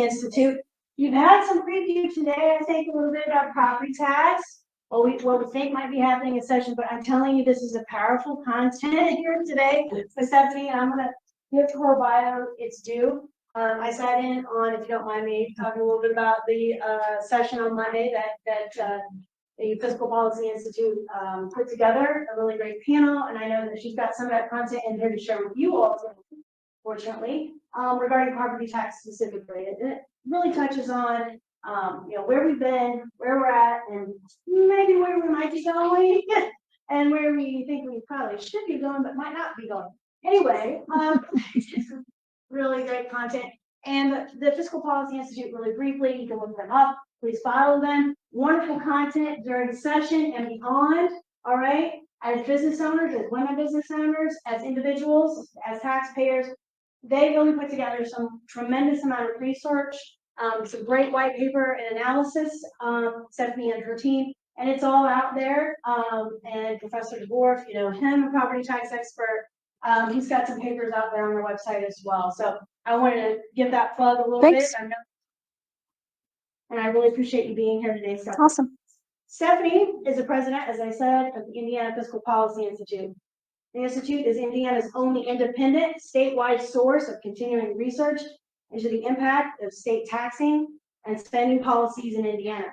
Policy Institute. You've had some preview today, I think, a little bit about property tax, what we think might be happening in session, but I'm telling you, this is a powerful content here today with Stephanie, and I'm going to give her bio its due. I sat in on, if you don't mind me, talking a little bit about the session on Monday that the Fiscal Policy Institute put together, a really great panel, and I know that she's got some of that content in here to share with you all, fortunately, regarding property tax specifically. It really touches on where we've been, where we're at, and maybe where we might be going, and where we think we probably should be going, but might not be going. Anyway, really great content. And the Fiscal Policy Institute, really briefly, you can look them up. Please follow them. Wonderful content during the session and beyond. All right. As business owners, as women business owners, as individuals, as taxpayers, they really put together some tremendous amount of research, some great white paper and analysis, Stephanie and her team, and it's all out there. And Professor DeBoer, if you know him, a property tax expert, he's got some papers out there on our website as well. So I wanted to give that plug a little bit. And I really appreciate you being here today, Stephanie. Awesome. Stephanie is the president, as I said, of the Indiana Fiscal Policy Institute. The Institute is Indiana's only independent statewide source of continuing research into the impact of state taxing and spending policies in Indiana.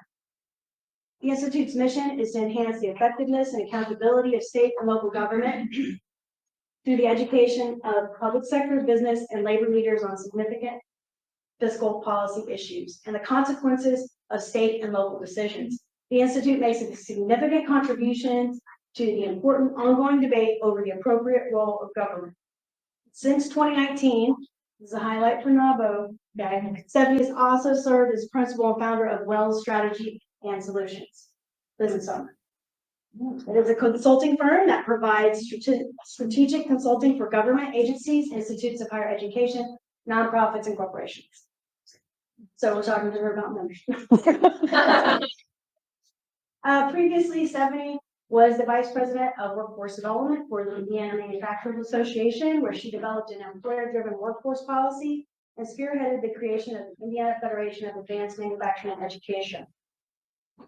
The Institute's mission is to enhance the effectiveness and accountability of state and local government through the education of public sector, business, and labor leaders on significant fiscal policy issues and the consequences of state and local decisions. The Institute makes a significant contributions to the important ongoing debate over the appropriate role of government. Since 2019, this is a highlight for NAWBO, okay, Stephanie has also served as principal and founder of F.U.E.L Strategy and Solutions, business owner. It is a consulting firm that provides strategic consulting for government agencies, institutes of higher education, nonprofits, and corporations. So we're talking to her about membership. Previously, Stephanie was the vice president of workforce development for the Indiana Manufacturers Association, where she developed an employer-driven workforce policy and spearheaded the creation of the Indiana Federation of Advanced Manufacturing Education,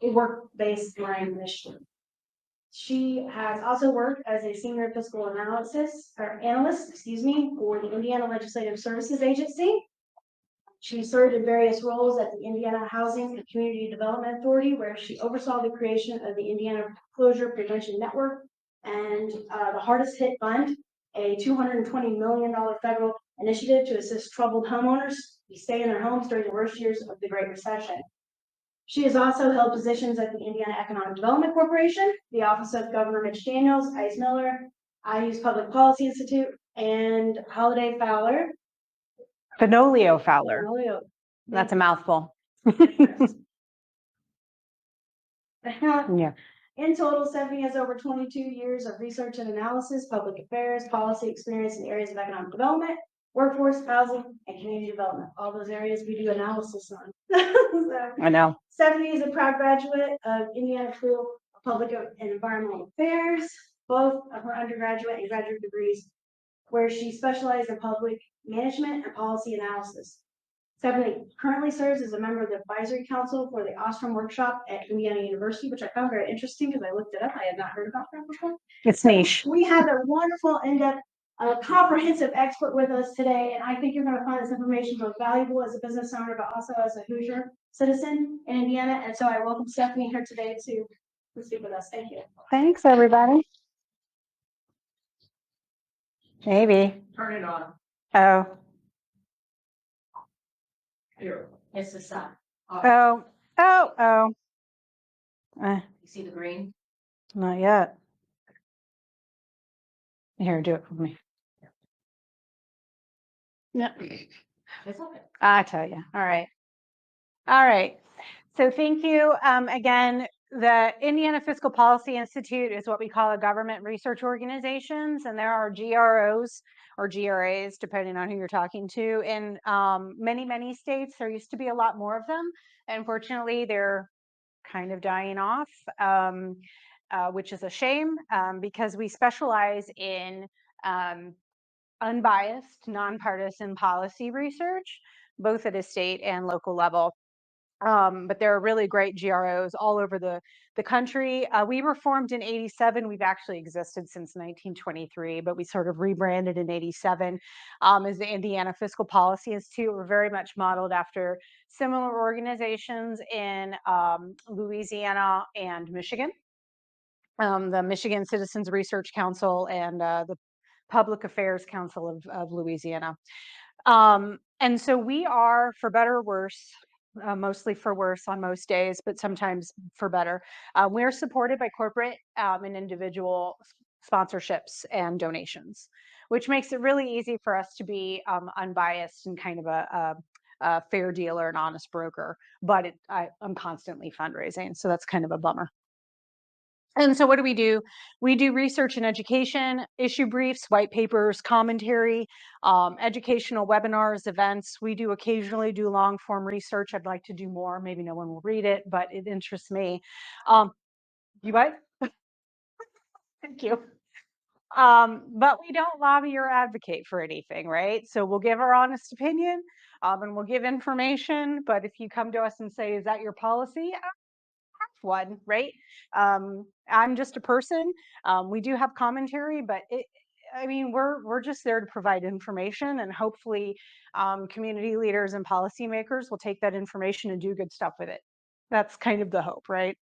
a work-based learning initiative. She has also worked as a senior fiscal analyst, for the Indiana Legislative Services Agency. She served in various roles at the Indiana Housing and Community Development Authority, where she oversaw the creation of the Indiana Foreclosure Prevention Network and the Hardest Hit Fund, a $220 million federal initiative to assist troubled homeowners to stay in their homes during the worst years of the Great Recession. She has also held positions at the Indiana Economic Development Corporation, the Office of Governor Mitch Daniels, Ice Miller, IU's Public Policy Institute, and Holiday Fowler. Fenolio Fowler. That's a mouthful. Yeah. In total, Stephanie has over 22 years of research and analysis, public affairs, policy experience in areas of economic development, workforce, housing, and community development. All those areas we do analysis on. So, I know. Stephanie is a proud graduate of Indiana School of Public and Environmental Affairs, both of her undergraduate and graduate degrees, where she specialized in public management and policy analysis. Stephanie currently serves as a member of the advisory council for the Ostrom Workshop at Indiana University, which I found very interesting because I looked it up. I had not heard about that before. It's niche. We have a wonderful, in-depth, comprehensive expert with us today, and I think you're going to find this information both valuable as a business owner, but also as a Hoosier citizen in Indiana. And so I welcome Stephanie here today to speak with us. Thank you. Thanks, everybody. Maybe. Turn it on. Oh. Here. It's the sun. Oh. You see the green? Not yet. Here, do it for me. No. It's okay. I tell you. All right. All right. So thank you. Again, the Indiana Fiscal Policy Institute is what we call a government research organizations, and there are GROs or GRAs, depending on who you're talking to. In many states, there used to be a lot more of them. Unfortunately, they're kind of dying off, which is a shame because we specialize in unbiased, nonpartisan policy research both at a state and local level. But there are really great GROs all over the country. We were formed in 87. We've actually existed since 1923, but we sort of rebranded in 87 as the Indiana Fiscal Policy Institute. We're very much modeled after similar organizations in Louisiana and Michigan. The Michigan Citizens Research Council and the Public Affairs Council of Louisiana. And so we are, for better or worse, mostly for worse on most days, but sometimes for better. We're supported by corporate and individual sponsorships and donations, which makes it really easy for us to be unbiased and kind of a fair dealer, an honest broker. But I'm constantly fundraising, so that's kind of a bummer. And so what do? We do research and education, issue briefs, white papers, commentary, educational webinars, events. We do occasionally do long form research. I'd like to do more. Maybe no one will read it, but it interests me. You what? Thank you. But we don't lobby or advocate for anything, right? So we'll give our honest opinion and we'll give information. But if you come to us and say, is that your policy? One, right? I'm just a person. We do have commentary, but I mean, we're just there to provide information, and hopefully, community leaders and policymakers will take that information and do good stuff with it. That's kind of the hope, right?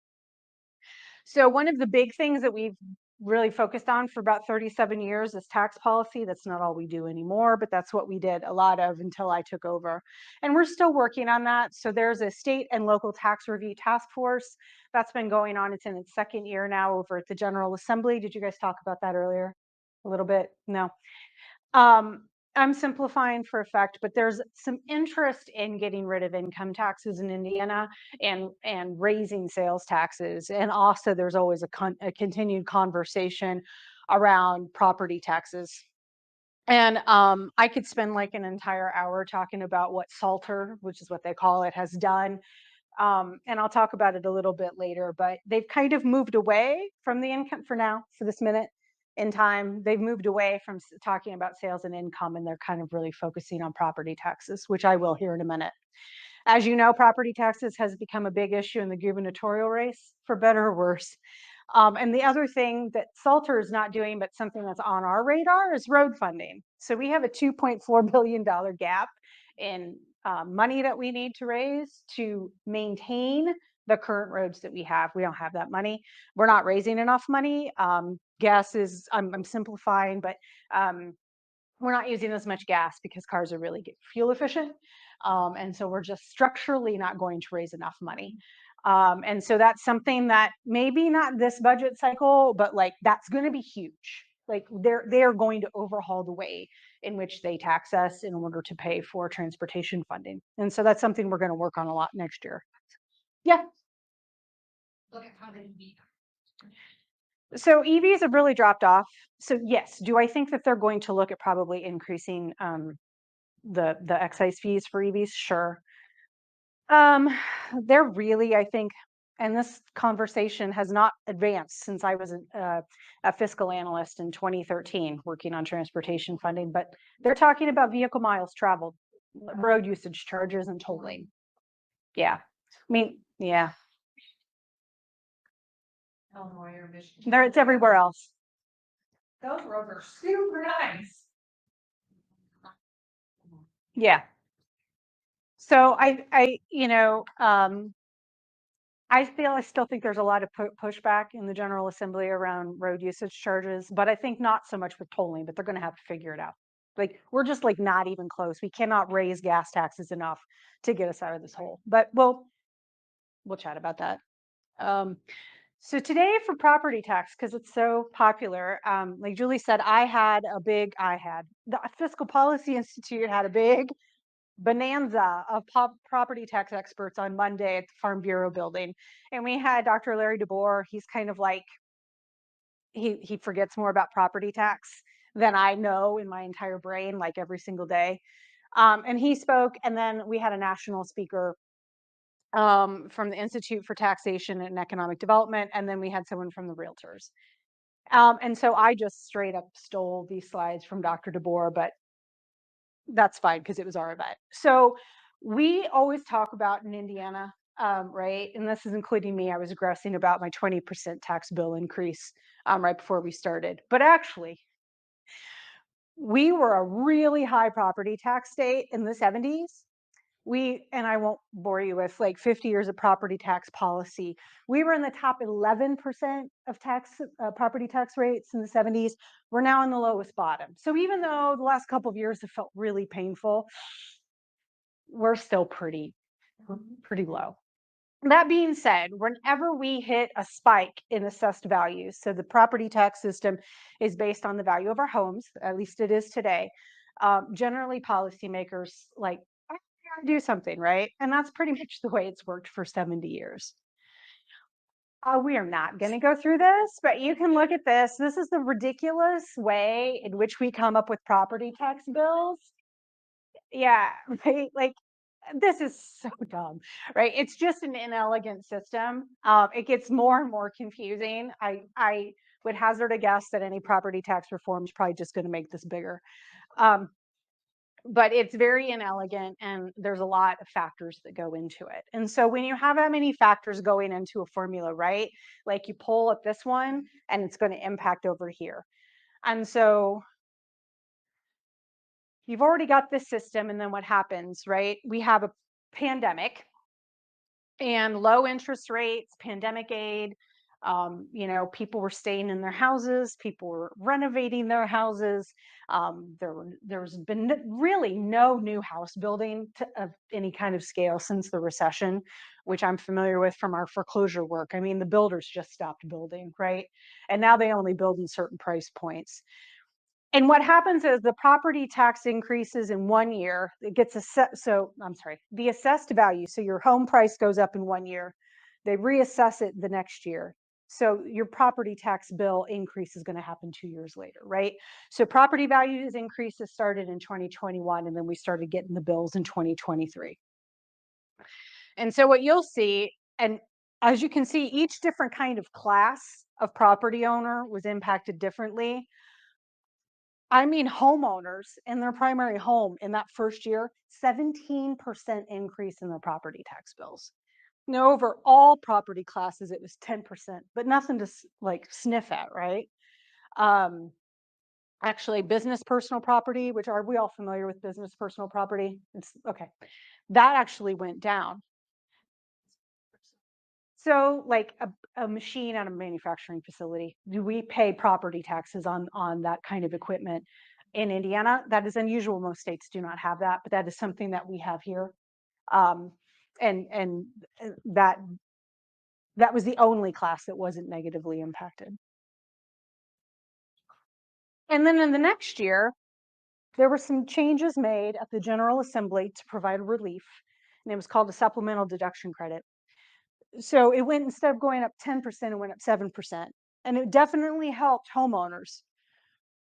So one of the big things that we've really focused on for about 37 years is tax policy. That's not all we do anymore, but that's what we did a lot of until I took over. And we're still working on that. So there's a state and local tax review task force that's been going on. It's in its second year now over at the General Assembly. Did you guys talk about that earlier? A little bit? No. I'm simplifying for effect, but there's some interest in getting rid of income taxes in Indiana and raising sales taxes. And also there's always a continued conversation around property taxes. And I could spend like an entire hour talking about what SALTER, which is what they call it, has done. And I'll talk about it a little bit later, but they've kind of moved away from the income for now, for this minute in time. They've moved away from talking about sales and income, and they're kind of really focusing on property taxes, which I will here in a minute. As you know, property taxes has become a big issue in the gubernatorial race, for better or worse. And the other thing that SALTER is not doing, but something that's on our radar, is road funding. So we have a $2.4 billion gap in money that we need to raise to maintain the current roads that we have. We don't have that money. We're not raising enough money. Gas is, I'm simplifying, but we're not using as much gas because cars are really fuel efficient. And so we're just structurally not going to raise enough money. And so that's something that maybe not this budget cycle, but like that's going to be huge. Like they're going to overhaul the way in which they tax us in order to pay for transportation funding. And so that's something we're going to work on a lot next year. Yeah. Look at how they beat. So EVs have really dropped off. So yes, do I think that they're going to look at probably increasing the excise fees for EVs? Sure. They're really, I think, and this conversation has not advanced since I was a fiscal analyst in 2013 working on transportation funding, but they're talking about vehicle miles traveled, road usage charges, and tolling. Yeah. I mean, yeah, Illinois or Michigan. it's everywhere else. Those roads are super nice. Yeah. So I still think there's a lot of pushback in the General Assembly around road usage charges, but I think not so much with tolling, but they're going to have to figure it out. Like we're just like not even close. We cannot raise gas taxes enough to get us out of this hole. But we'll chat about that. So today for property tax, because it's so popular, like Julie said, the Fiscal Policy Institute had a big bonanza of property tax experts on Monday at the Farm Bureau building. And we had Dr. Larry DeBoer. He's kind of like, he forgets more about property tax than I know in my entire brain, like every single day. And he spoke, and then we had a national speaker from the Institute for Taxation and Economic Development, and then we had someone from the Realtors. And so I just straight up stole these slides from Dr. DeBoer, but that's fine because it was our event. So we always talk about in Indiana, right? And this is including me. I was aggressing about my 20% tax bill increase right before we started. But actually, we were a really high property tax state in the 70s. And I won't bore you with like 50 years of property tax policy. We were in the top 11% of property tax rates in the 70s. We're now in the lowest bottom. So even though the last couple of years have felt really painful, we're still pretty low. That being said, whenever we hit a spike in assessed values, so the property tax system is based on the value of our homes, at least it is today, generally policymakers like, "Oh, we gotta do something, right?" And that's pretty much the way it's worked for 70 years. We are not going to go through this, but you can look at this. This is the ridiculous way in which we come up with property tax bills. Yeah, right. Like this is so dumb, right? It's just an inelegant system. It gets more and more confusing. I would hazard a guess that any property tax reform is probably just going to make this bigger. Um, but it's very inelegant and there's a lot of factors that go into it. And so when you have that many factors going into a formula, right? Like you pull up this one and it's going to impact over here. And so you've already got this system, and then what happens, right? We have a pandemic and low interest rates, pandemic aid. People were staying in their houses, people were renovating their houses. There's been really no new house building of any kind of scale since the recession, which I'm familiar with from our foreclosure work. I mean, the builders just stopped building, right? And now they only build in certain price points. And what happens is the property tax increases in 1 year. It gets the assessed value. So your home price goes up in 1 year. They reassess it the next year. So your property tax bill increase is going to happen 2 years later, right? So property values increases started in 2021, and then we started getting the bills in 2023. And so what you'll see, and as you can see, each different kind of class of property owner was impacted differently. I mean, homeowners in their primary home in that first year, 17% increase in their property tax bills. Now, over all property classes, it was 10%, but nothing to like sniff at, right? Um, Actually, business personal property, which are we all familiar with business personal property? It's okay. That actually went down. So, like a machine at a manufacturing facility, do we pay property taxes on that kind of equipment? In Indiana, that is unusual. Most states do not have that, but that is something that we have here. Um, and that was the only class that wasn't negatively impacted. And then in the next year, there were some changes made at the General Assembly to provide relief, and it was called a supplemental deduction credit. So it went, instead of going up 10%, it went up 7%. And it definitely helped homeowners,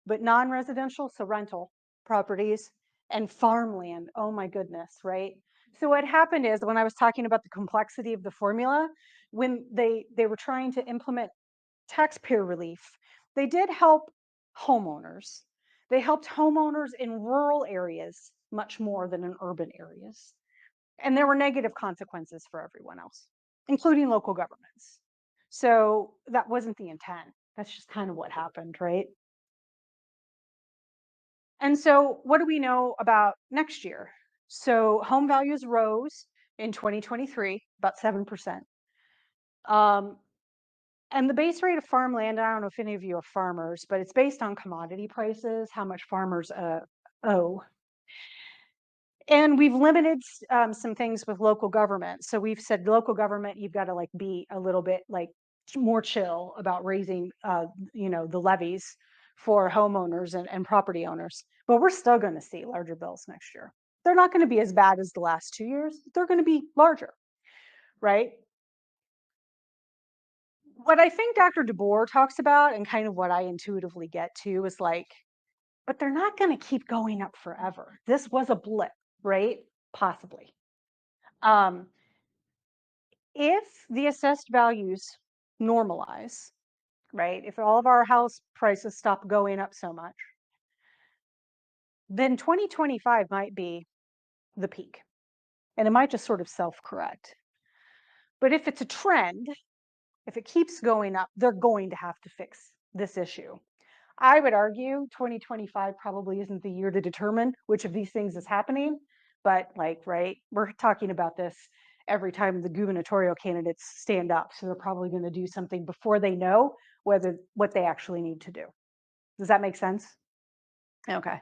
but non-residential, so rental properties and farmland. Oh my goodness, right? So what happened is, when I was talking about the complexity of the formula, when they were trying to implement taxpayer relief, they did help homeowners. They helped homeowners in rural areas much more than in urban areas. And there were negative consequences for everyone else, including local governments. So that wasn't the intent. That's just kind of what happened, right? And so what do we know about next year? So home values rose in 2023, about 7%. And the base rate of farmland, I don't know if any of you are farmers, but it's based on commodity prices, how much farmers owe. And we've limited some things with local government. So we've said local government, you've got to like be a little bit like more chill about raising, the levies for homeowners and property owners. But we're still going to see larger bills next year. They're not going to be as bad as the last 2 years. They're going to be larger, right? What I think Dr. DeBoer talks about, and kind of what I intuitively get to, is like, but they're not going to keep going up forever. This was a blip, right? Possibly. If the assessed values normalize, right? If all of our house prices stop going up so much, then 2025 might be the peak. and it might just sort of self-correct. But if it's a trend, if it keeps going up, they're going to have to fix this issue. I would argue 2025 probably isn't the year to determine which of these things is happening, but like, right, we're talking about this every time the gubernatorial candidates stand up. So they're probably going to do something before they know what they actually need to do. Does that make sense? Okay.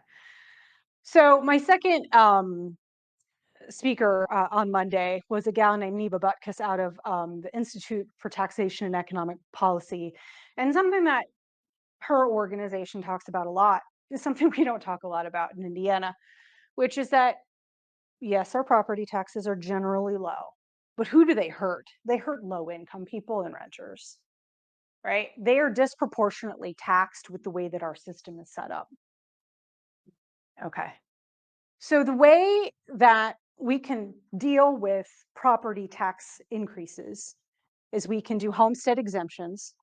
So my second speaker on Monday was a gal named NAWBO-Indianapolis out of the Institute for Taxation and Economic Policy. And something that her organization talks about a lot is something we don't talk a lot about in Indiana, which is that, yes, our property taxes are generally low, but who do they hurt? They hurt low-income people and renters, right? They are disproportionately taxed with the way that our system is set up. Okay. So the way that we can deal with property tax increases is we can do homestead exemptions,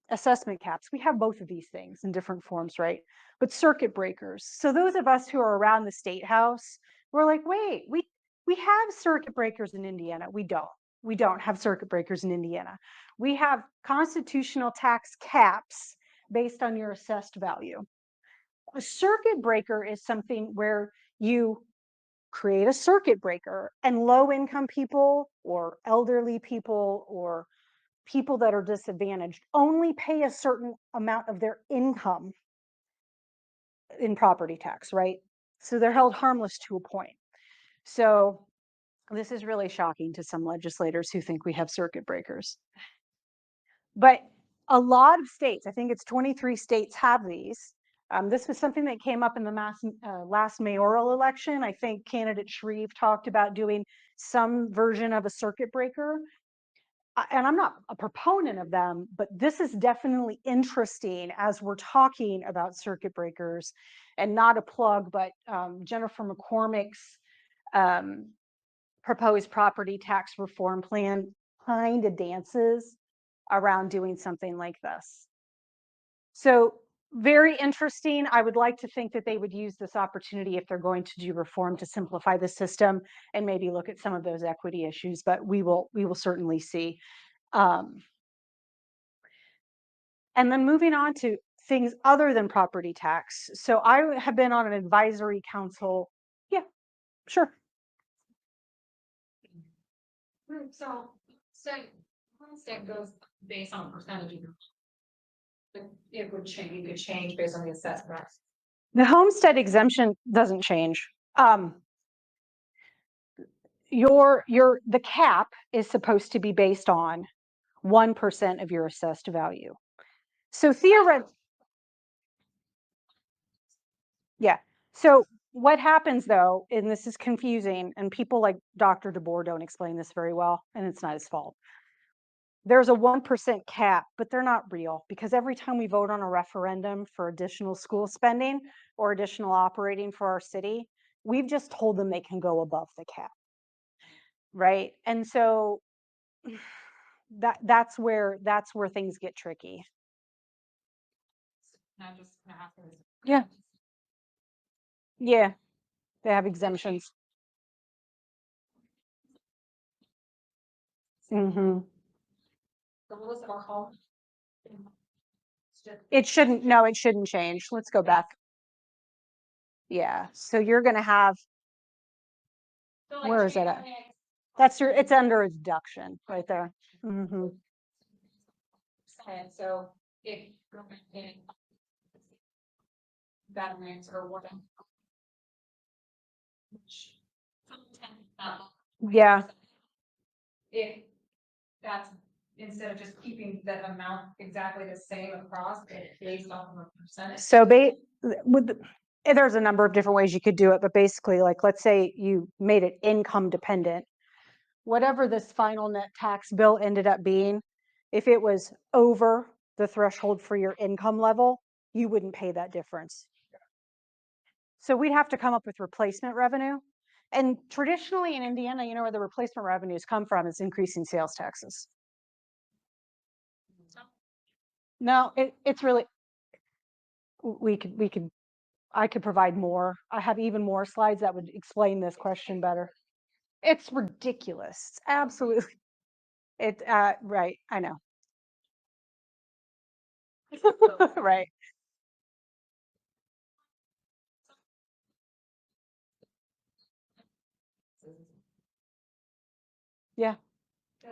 assessment caps. We have both of these things in different forms, right? But circuit breakers. So those of us who are around the state house, we're like, wait, we have circuit breakers in Indiana. We don't. We don't have circuit breakers in Indiana. We have constitutional tax caps based on your assessed value. A circuit breaker is something where you create a circuit breaker and low-income people or elderly people or people that are disadvantaged only pay a certain amount of their income in property tax, right? So they're held harmless to a point. So this is really shocking to some legislators who think we have circuit breakers. But a lot of states, I think it's 23 states, have these. This was something that came up in the last mayoral election. I think candidate Shreve talked about doing some version of a circuit breaker. And I'm not a proponent of them, but this is definitely interesting as we're talking about circuit breakers. And not a plug, but Jennifer McCormick's proposed property tax reform plan kind of dances around doing something like this. So very interesting. I would like to think that they would use this opportunity if they're going to do reform to simplify the system and maybe look at some of those equity issues, but we will certainly see. And then moving on to things other than property tax. So I have been on an advisory council. Yeah, sure. So homestead goes based on percentage. It would change, you could change based on the assessed price. The homestead exemption doesn't change. The cap is supposed to be based on 1% of your assessed value. So theoretically, yeah. So what happens though, and this is confusing, and people like Dr. DeBoer don't explain this very well, and it's not his fault. There's a 1% cap, but they're not real because every time we vote on a referendum for additional school spending or additional operating for our city, we've just told them they can go above the cap, right? And so that's where things get tricky. Not just half of it. Yeah. Yeah, they have exemptions. Mm-hmm. The rules of our home. It shouldn't change. Let's go back. Yeah, so you're gonna have, where is it at? It's under a deduction right there. Mm-hmm. And so if veterans or whatever. Yeah, If that's, instead of just keeping the amount exactly the same across, it's based off of a percentage. so there's a number of different ways you could do it, but basically, like, let's say you made it income dependent. Whatever this final net tax bill ended up being, if it was over the threshold for your income level, you wouldn't pay that difference. So we'd have to come up with replacement revenue. And traditionally in Indiana, you know where the replacement revenues come from is increasing sales taxes. No, it's really, we could, I could provide more. I have even more slides that would explain this question better. It's ridiculous. It's absolutely. Right. I know. Right. Yeah.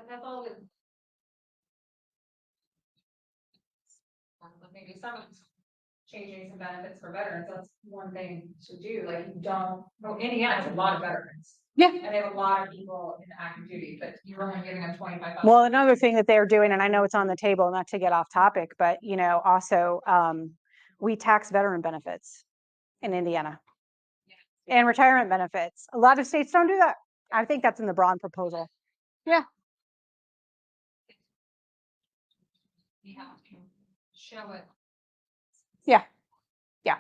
That's all it. Maybe some changing some benefits for veterans, that's one thing to do, like you don't, well, Indiana has a lot of veterans. Yeah. And they have a lot of people in active duty, but you're only giving them 25,000. Well, another thing that they're doing, and I know it's on the table, not to get off topic, but also we tax veteran benefits in Indiana and retirement benefits. A lot of states don't do that. I think that's in the Braun proposal. Yeah. You have to show it. Yeah. Yeah.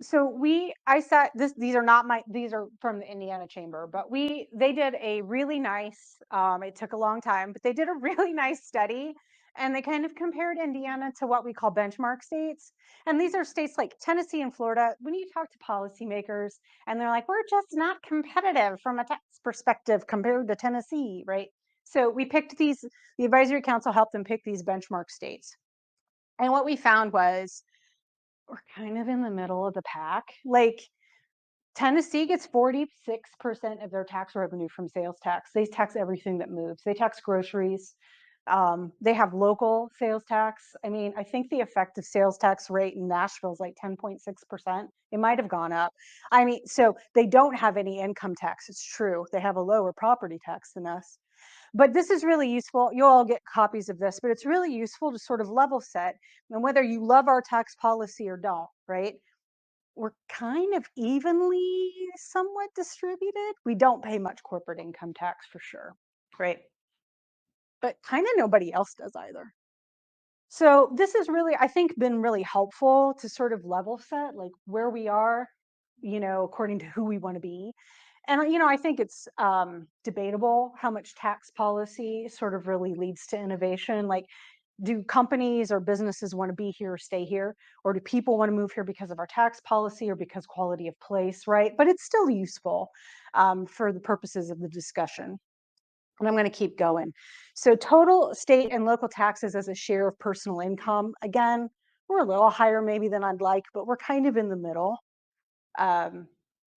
So I sat these are not these are from the Indiana Chamber, but they did a really nice, it took a long time, but they did a really nice study and they kind of compared Indiana to what we call benchmark states. And these are states like Tennessee and Florida. When you talk to policymakers and they're like, we're just not competitive from a tax perspective compared to Tennessee, right? So we picked the advisory council helped them pick these benchmark states. And what we found was we're kind of in the middle of the pack. Like Tennessee gets 46% of their tax revenue from sales tax. They tax everything that moves. They tax groceries. They have local sales tax. I mean, I think the effective sales tax rate in Nashville is like 10.6%. It might have gone up. I mean, so they don't have any income tax. It's true. They have a lower property tax than us. But this is really useful. You'll all get copies of this, but it's really useful to sort of level set. And whether you love our tax policy or don't, right? We're kind of evenly somewhat distributed. We don't pay much corporate income tax for sure, right? But kind of nobody else does either. So this has really, I think, been really helpful to sort of level set like where we are, according to who we want to be. And, I think it's debatable how much tax policy sort of really leads to innovation. Like, do companies or businesses want to be here or stay here? Or do people want to move here because of our tax policy or because quality of place, right? But it's still useful for the purposes of the discussion. And I'm going to keep going. So total state and local taxes as a share of personal income. Again, we're a little higher maybe than I'd like, but we're kind of in the middle.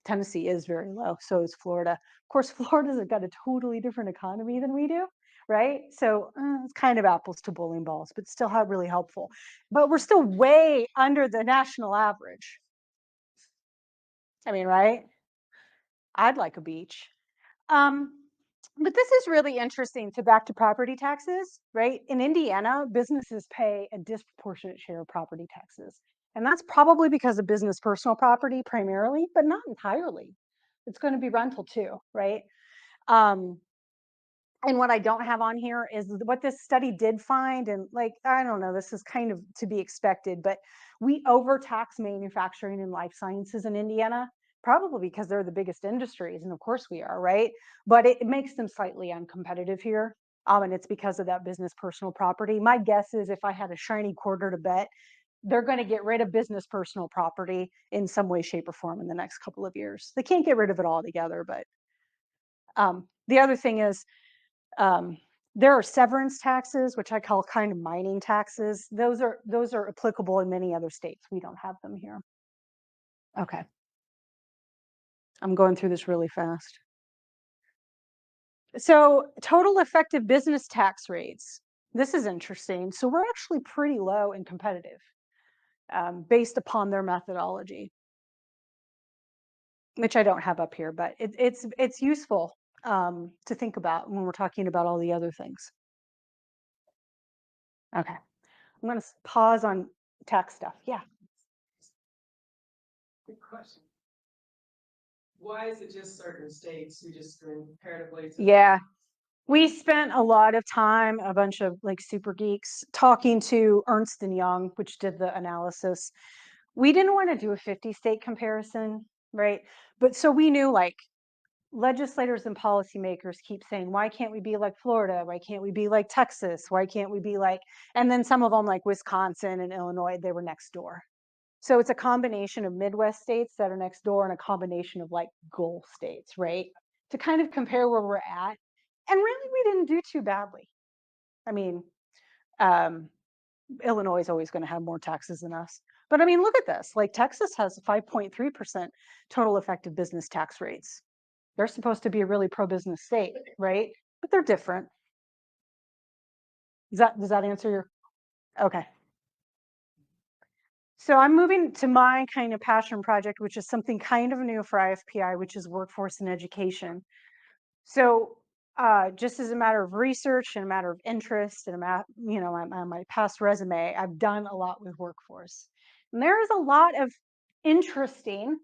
Tennessee is very low, so is Florida. Of course, Florida's got a totally different economy than we do, right? So it's kind of apples to bowling balls, but still really helpful. But we're still way under the national average. I mean, right? I'd like a beach. But this is really interesting back to property taxes, right? In Indiana, businesses pay a disproportionate share of property taxes. And that's probably because of business personal property primarily, but not entirely. It's going to be rental too, right? And what I don't have on here is what this study did find. And like, I don't know, this is kind of to be expected, but we overtax manufacturing and life sciences in Indiana, probably because they're the biggest industries. And of course we are, right? But it makes them slightly uncompetitive here. And it's because of that business personal property. My guess is if I had a shiny quarter to bet, they're going to get rid of business personal property in some way, shape, or form in the next couple of years. They can't get rid of it altogether, but the other thing is, there are severance taxes, which I call kind of mining taxes. Those are applicable in many other states. We don't have them here. Okay. I'm going through this really fast. So total effective business tax rates. This is interesting. So we're actually pretty low and competitive based upon their methodology, which I don't have up here, but it's useful to think about when we're talking about all the other things. Okay. I'm going to pause on tax stuff. Yeah. Good question. Why is it just certain states who just comparatively? Yeah. We spent a lot of time, a bunch of like super geeks, talking to Ernst & Young, which did the analysis. We didn't want to do a 50-state comparison, right? But so we knew like legislators and policymakers keep saying, why can't we be like Florida? Why can't we be like Texas? Why can't we be like, and then some of them like Wisconsin and Illinois, they were next door. So it's a combination of Midwest states that are next door and a combination of like Gulf states, right? To kind of compare where we're at. And really, we didn't do too badly. I mean, um, Illinois is always going to have more taxes than us. But I mean, look at this. Like Texas has 5.3% total effective business tax rates. They're supposed to be a really pro-business state, right? But they're different. Does that answer your? Okay. So I'm moving to my kind of passion project, which is something kind of new for IFPI, which is workforce and education. So just as a matter of research and a matter of interest and my past resume, I've done a lot with workforce. And there is a lot of interesting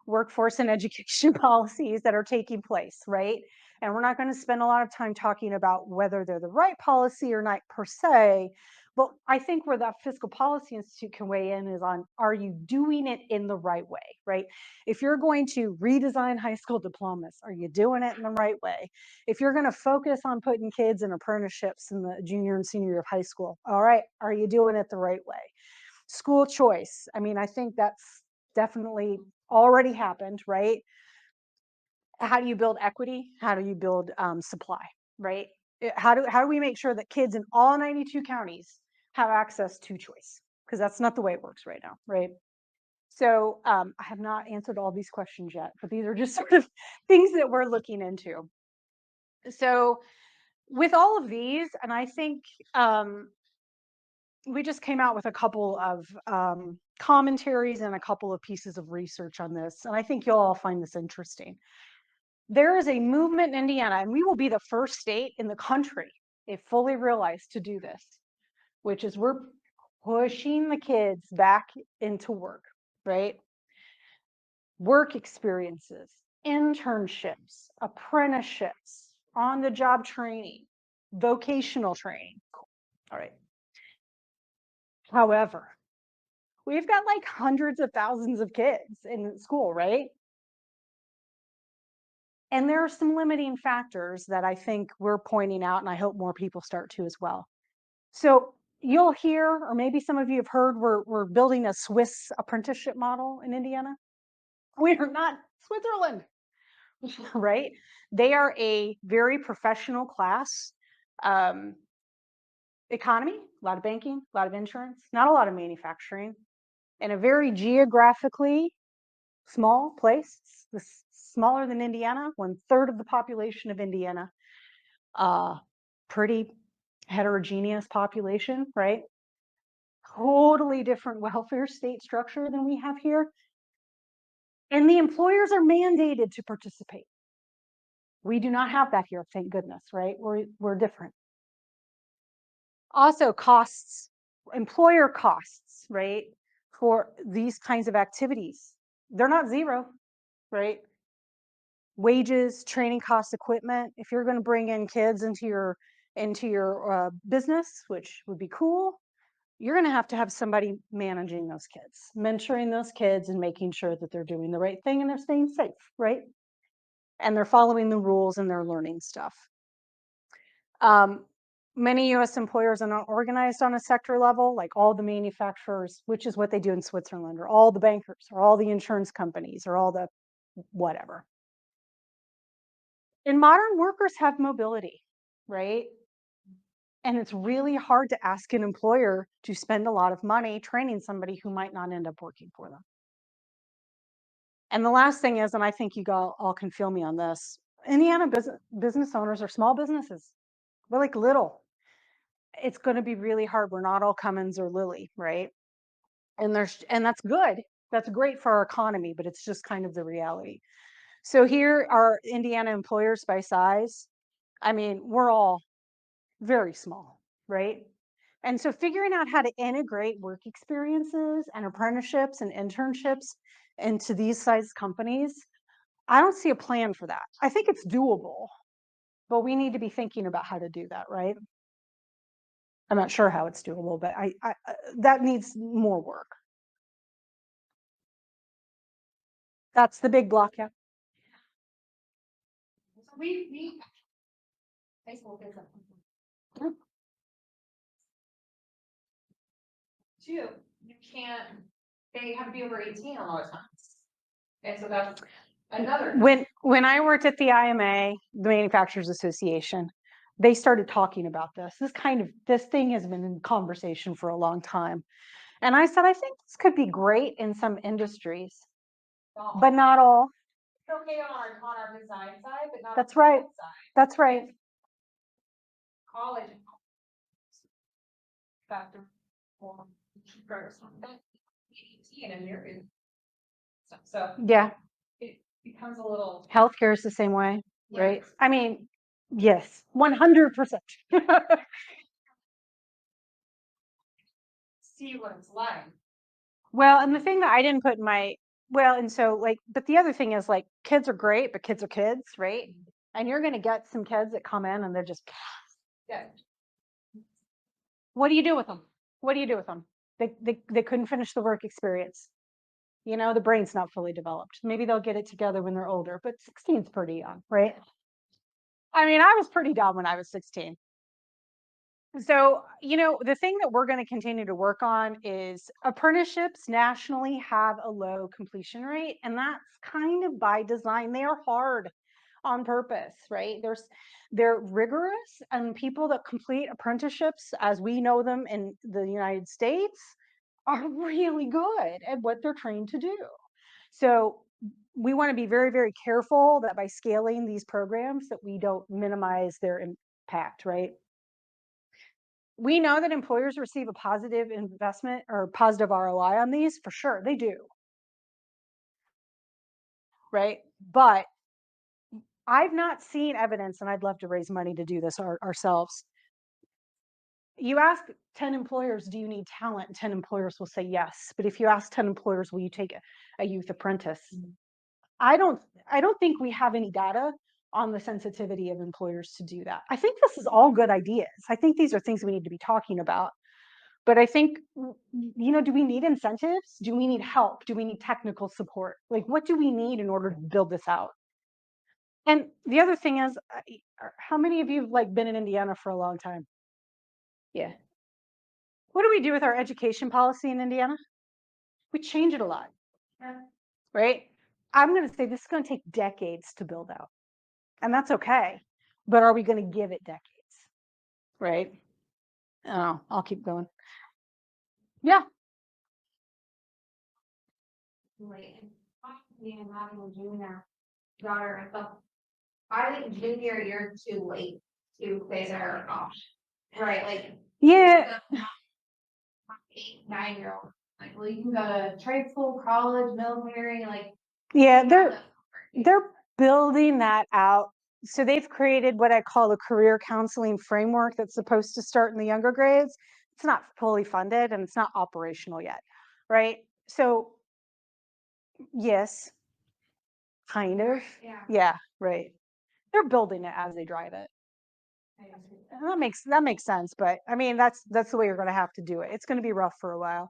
workforce and education policies that are taking place, right? And we're not going to spend a lot of time talking about whether they're the right policy or not per se, but I think where the Fiscal Policy Institute can weigh in is on, are you doing it in the right way, right? If you're going to redesign high school diplomas, are you doing it in the right way? If you're going to focus on putting kids in apprenticeships in the junior and senior year of high school, all right, are you doing it the right way? School choice, I mean, I think that's definitely already happened, right? How do you build equity? How do you build supply, right? How do we make sure that kids in all 92 counties have access to choice? Because that's not the way it works right now, right? So I have not answered all these questions yet, but these are just sort of things that we're looking into. So with all of these, and I think we just came out with a couple of commentaries and a couple of pieces of research on this, and I think you'll all find this interesting. There is a movement in Indiana, and we will be the first state in the country, if fully realized, to do this, which is we're pushing the kids back into work, right? Work experiences, internships, apprenticeships, on-the-job training, vocational training. All right. However, we've got like hundreds of thousands of kids in school, right? And there are some limiting factors that I think we're pointing out, and I hope more people start to as well. So you'll hear, or maybe some of you have heard, we're building a Swiss apprenticeship model in Indiana. We are not Switzerland, right? They are a very professional class economy, a lot of banking, a lot of insurance, not a lot of manufacturing, and a very geographically small place, smaller than Indiana, 1/3 of the population of Indiana, pretty heterogeneous population, right? Totally different welfare state structure than we have here. And the employers are mandated to participate. We do not have that here, thank goodness, right? We're different. Also costs, employer costs, right? For these kinds of activities. They're not zero, right? Wages, training costs, equipment. If you're going to bring in kids into your business, which would be cool, you're going to have somebody managing those kids, mentoring those kids and making sure that they're doing the right thing and they're staying safe, right? And they're following the rules and they're learning stuff. Many US employers are not organized on a sector level, like all the manufacturers, which is what they do in Switzerland, or all the bankers, or all the insurance companies, or all the whatever. And modern workers have mobility, right? And it's really hard to ask an employer to spend a lot of money training somebody who might not end up working for them. And the last thing is, and I think you all can feel me on this, Indiana business owners are small businesses. We're like little. It's going to be really hard. We're not all Cummins or Lilly, right? And that's good. That's great for our economy, but it's just kind of the reality. So here are Indiana employers by size. I mean, we're all very small, right? And so figuring out how to integrate work experiences and apprenticeships and internships into these size companies, I don't see a plan for that. I think it's doable, but we need to be thinking about how to do that, right? I'm not sure how it's doable, but I that needs more work. That's the big block, yeah. We. High school kids. Two, you can't they have to be over 18 a lot of times. And so that's another. When I worked at the IMA, the Manufacturers Association, they started talking about this. This thing has been in conversation for a long time. And I said, I think this could be great in some industries, but not all. It's okay on our design side, but not. That's on the right. side. That's right. College. Factor. First, 18 and you're in. So Yeah. it becomes a little. Healthcare is the same way, Yeah. right? I mean, yes, 100%. See what it's like. Well, and the thing that I didn't put in and so like, but the other thing is like, kids are great, but kids are kids, right? And you're going to get some kids that come in and they're just, Yeah. what do you do with them? What do you do with them? They couldn't finish the work experience. You know, the brain's not fully developed. Maybe they'll get it together when they're older, but 16 is pretty young, right? I mean, I was pretty dumb when I was 16. So, you know, the thing that we're going to continue to work on is apprenticeships nationally have a low completion rate, and that's kind of by design. They are hard on purpose, right? They're rigorous, and people that complete apprenticeships, as we know them in the United States, are really good at what they're trained to do. So we want to be very, very careful that by scaling these programs that we don't minimize their impact, right? We know that employers receive a positive investment or positive ROI on these, for sure, they do. Right? But I've not seen evidence, and I'd love to raise money to do this ourselves. You ask 10 employers, do you need talent? And 10 employers will say yes. But if you ask 10 employers, will you take a youth apprentice? I don't think we have any data on the sensitivity of employers to do that. I think this is all good ideas. I think these are things we need to be talking about. But I think, you know, do we need incentives? Do we need help? Do we need technical support? Like, what do we need in order to build this out? And the other thing is, how many of you have like been in Indiana for a long time? Yeah. What do we do with our education policy in Indiana? We change it a lot, right? I'm going to say this is going to take decades to build out, and that's okay. But are we going to give it decades? Right? Oh, I'll keep going. Yeah. Late. Me and having a junior daughter, I think junior year is too late to phase her off. Right, like. Yeah. 8, 9-year-old, like, well, you can go to trade school, college, military, like. Yeah, they're building that out. So they've created what I call a career counseling framework that's supposed to start in the younger grades. It's not fully funded and it's not operational yet, right? So yes, kind of. Yeah, right. They're building it as they drive it. And that makes sense, but I mean that's the way you're going to have to do it. It's going to be rough for a while.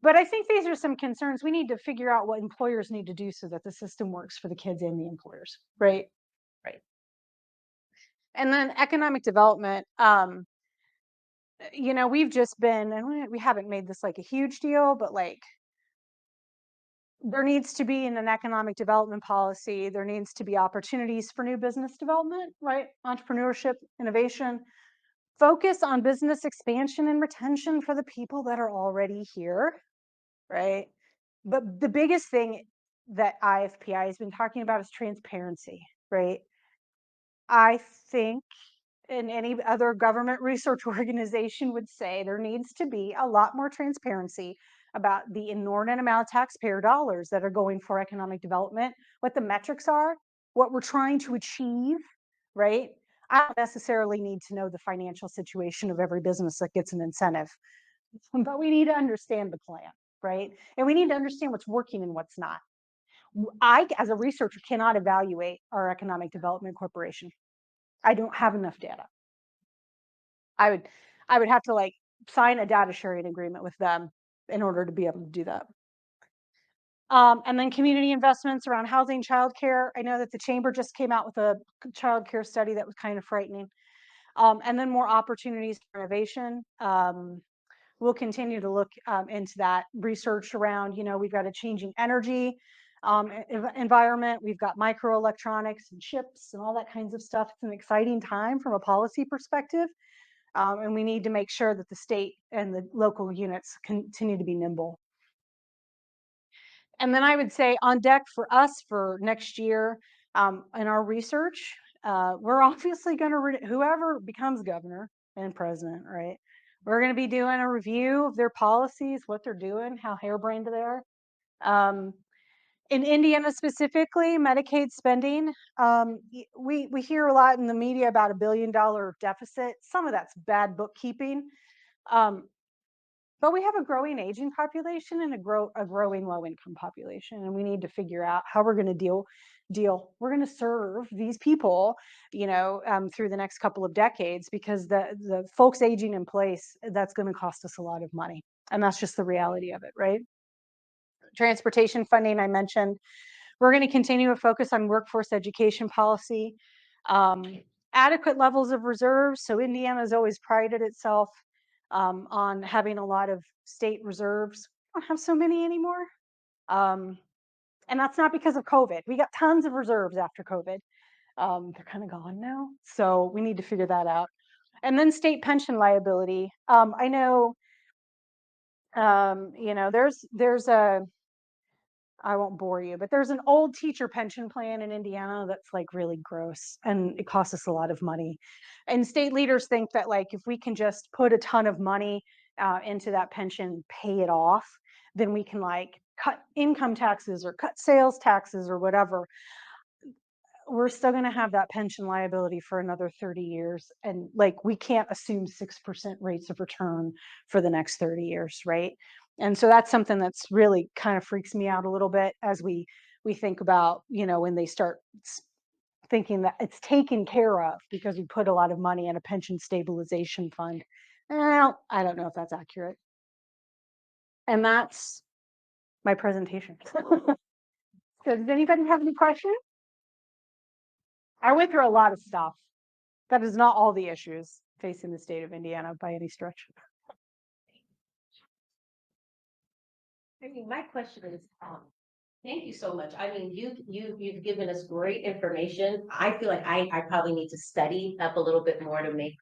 But I think these are some concerns. We need to figure out what employers need to do so that the system works for the kids and the employers, right? Right. And then economic development, you know, we've just been, and we haven't made this like a huge deal, but like there needs to be in an economic development policy, there needs to be opportunities for new business development, right? Entrepreneurship, innovation, focus on business expansion and retention for the people that are already here, right? But the biggest thing that IFPI has been talking about is transparency, right? I think, and any other government research organization would say, there needs to be a lot more transparency about the inordinate amount of taxpayer dollars that are going for economic development, what the metrics are, what we're trying to achieve, right? I don't necessarily need to know the financial situation of every business that gets an incentive, but we need to understand the plan, right? And we need to understand what's working and what's not. I, as a researcher, cannot evaluate our economic development corporation. I don't have enough data. I would have to like sign a data sharing agreement with them in order to be able to do that. And then community investments around housing, childcare. I know that the chamber just came out with a childcare study that was kind of frightening. And then more opportunities for innovation. we'll continue to look into that research around, we've got a changing energy environment. We've got microelectronics and chips and all that kinds of stuff. It's an exciting time from a policy perspective. And we need to make sure that the state and the local units continue to be nimble. And then I would say on deck for us for next year in our research, we're obviously going to, whoever becomes governor and president, right? We're going to be doing a review of their policies, what they're doing, how harebrained they are. In Indiana specifically, Medicaid spending, we hear a lot in the media about $1 billion deficit. Some of that's bad bookkeeping. But we have a growing aging population and a growing low-income population, and we need to figure out how we're going to deal. We're going to serve these people, through the next couple of decades, because the folks aging in place, that's going to cost us a lot of money, and that's just the reality of it, right? Transportation funding, I mentioned. We're going to continue to focus on workforce education policy, adequate levels of reserves. So Indiana has always prided itself on having a lot of state reserves. We don't have so many anymore. And that's not because of COVID. We got tons of reserves after COVID. They're kind of gone now. So we need to figure that out. And then state pension liability. I know, there's I won't bore you, but there's an old teacher pension plan in Indiana that's like really gross, and it costs us a lot of money. And state leaders think that like if we can just put a ton of money into that pension, pay it off, then we can like cut income taxes or cut sales taxes or whatever. We're still going to have that pension liability for another 30 years. And like, we can't assume 6% rates of return for the next 30 years, right? And so that's something that's really kind of freaks me out a little bit as we think about, when they start thinking that it's taken care of because we put a lot of money in a pension stabilization fund. Well, I don't know if that's accurate. And that's my presentation. So does anybody have any questions? I went through a lot of stuff. That is not all the issues facing the state of Indiana by any stretch. I mean, my question is, thank you so much. I mean, you've given us great information. I feel like I probably need to study up a little bit more to make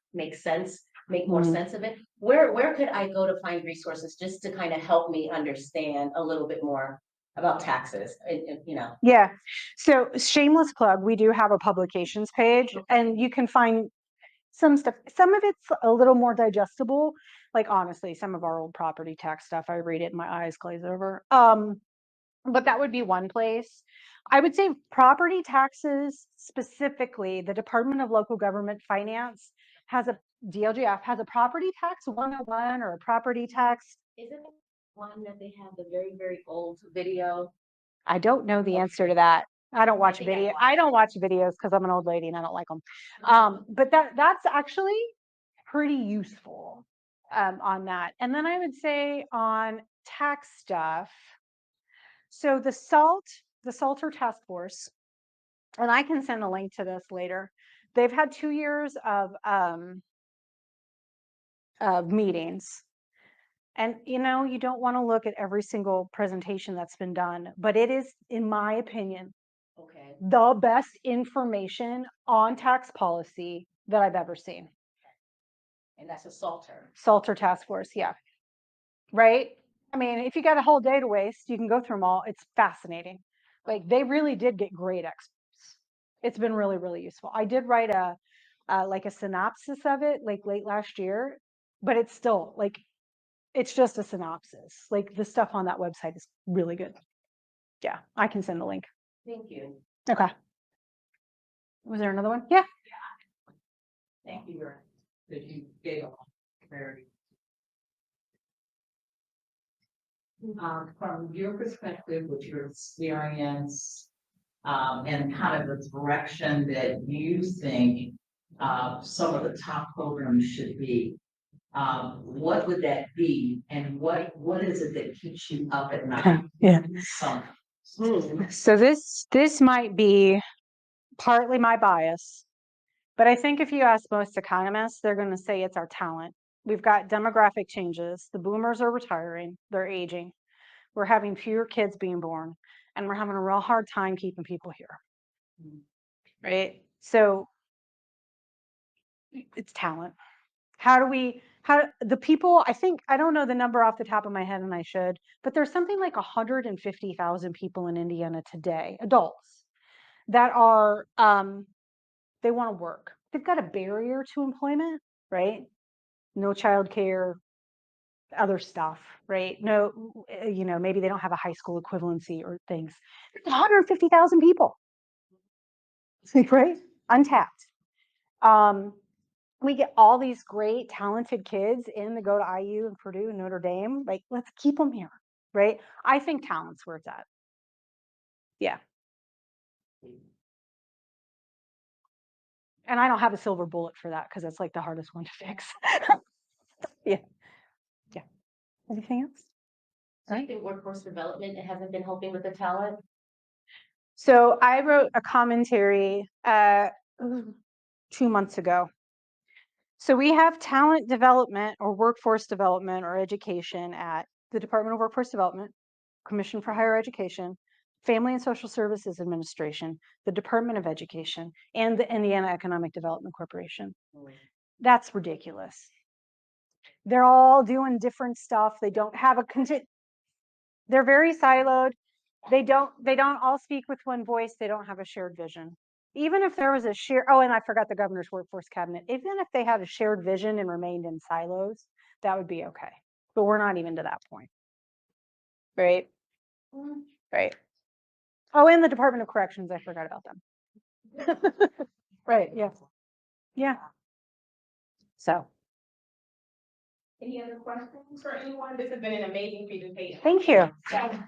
more sense of it. Where could I go to find resources just to kind of help me understand a little bit more about taxes? Yeah. So shameless plug, we do have a publications page, and you can find some stuff. Some of it's a little more digestible. Like honestly, some of our old property tax stuff, I read it and my eyes glaze over. But that would be one place. I would say property taxes specifically, the Department of Local Government Finance DLGF has a property tax 101 or a property tax. Isn't it one that they have the very, very old video? I don't know the answer to that. I don't watch video. I don't watch videos because I'm an old lady and I don't like them. But that's actually pretty useful on that. And then I would say on tax stuff. So the Salter Task Force, and I can send a link to this later. They've had 2 years of meetings. And, you don't want to look at every single presentation that's been done, but it is, in my opinion, the best information on tax policy that I've ever seen. And that's a Salter Task Force, yeah. Right? I mean, if you got a whole day to waste, you can go through them all. It's fascinating. Like, they really did get great experts. It's been really, really useful. I did write a synopsis of it, like, late last year, but it's still, like, it's just a synopsis. Like, the stuff on that website is really good. Yeah, I can send the link. Thank you. Okay. Was there another one? Yeah. Thank you. That you gave clarity. From your perspective, with your experience, and kind of the direction that you think some of the top programs should be, what would that be, and what is it that keeps you up at night? Yeah. So, So this might be partly my bias, but I think if you ask most economists, they're going to say it's our talent. We've got demographic changes. The boomers are retiring, they're aging. We're having fewer kids being born, and we're having a real hard time keeping people here. Right? So it's talent. How the people, I don't know the number off the top of my head, and I should, but there's something like 150,000 people in Indiana today, adults, that are, they want to work. They've got a barrier to employment, right? No childcare, other stuff, right? No, maybe they don't have a high school equivalency or things. 150,000 people, right? Untapped. We get all these great, talented kids in that go to IU and Purdue and Notre Dame. Like, let's keep them here, right? I think talent's where it's at. Yeah. And I don't have a silver bullet for that because that's like the hardest one to fix. Yeah. Yeah. Anything else? So you think workforce development hasn't been helping with the talent? So I wrote a commentary 2 months ago. So we have talent development or workforce development or education at the Department of Workforce Development, Commission for Higher Education, Family and Social Services Administration, the Department of Education, and the Indiana Economic Development Corporation. That's ridiculous. They're all doing different stuff. They don't have they're very siloed. They don't all speak with one voice. They don't have a shared vision. Even if there was a and I forgot the governor's workforce cabinet, even if they had a shared vision and remained in silos, that would be okay. But we're not even to that point. Right? Right. Oh, and the Department of Corrections, I forgot about them. Right, yeah. Yeah. So, Any other questions for anyone? This has been an amazing presentation. thank you. Yeah.